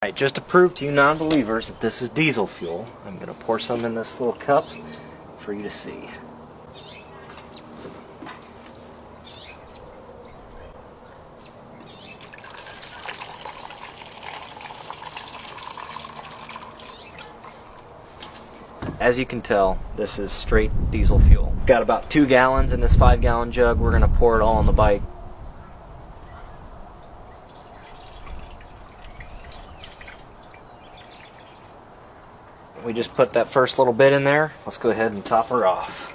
Alright, just to prove to you non-believers that this is diesel fuel, I'm going to pour some in this little cup for you to see. As you can tell, this is straight diesel fuel. Got about 2 gallons in this 5-gallon jug. We're going to pour it all on the bike. We just put that first little bit in there. Let's go ahead and top her off.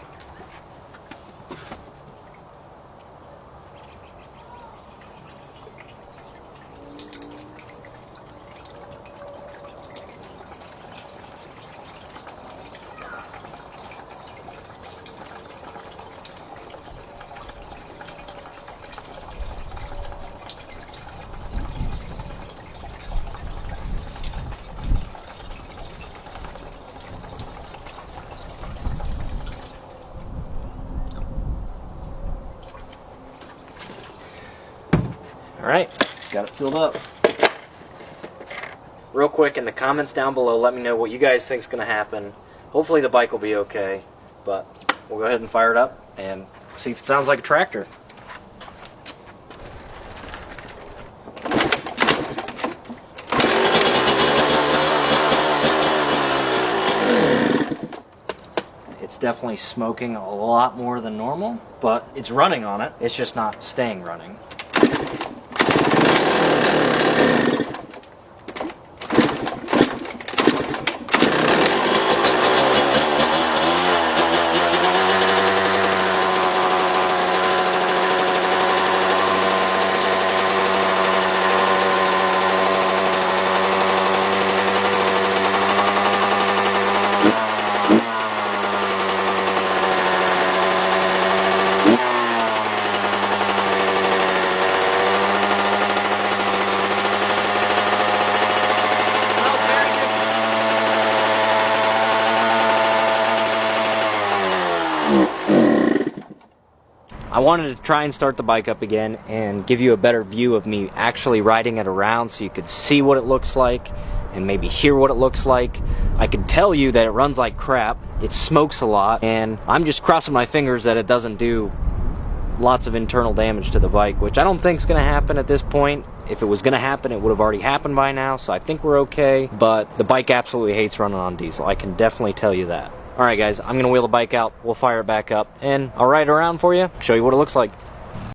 Alright, got it filled up. Real quick, in the comments down below, let me know what you guys think is going to happen. Hopefully the bike will be okay, but we'll go ahead and fire it up and see if it sounds like a tractor. It's definitely smoking a lot more than normal, but it's running on it. It's just not staying running. I wanted to try and start the bike up again and give you a better view of me actually riding it around so you could see what it looks like and maybe hear what it looks like. I can tell you that it runs like crap, it smokes a lot, and I'm just crossing my fingers that it doesn't do lots of internal damage to the bike, which I don't think is going to happen at this point. If it was going to happen, it would have already happened by now, so I think we're okay, but the bike absolutely hates running on diesel. I can definitely tell you that. Alright guys, I'm going to wheel the bike out, we'll fire it back up, and I'll ride it around for you, show you what it looks like.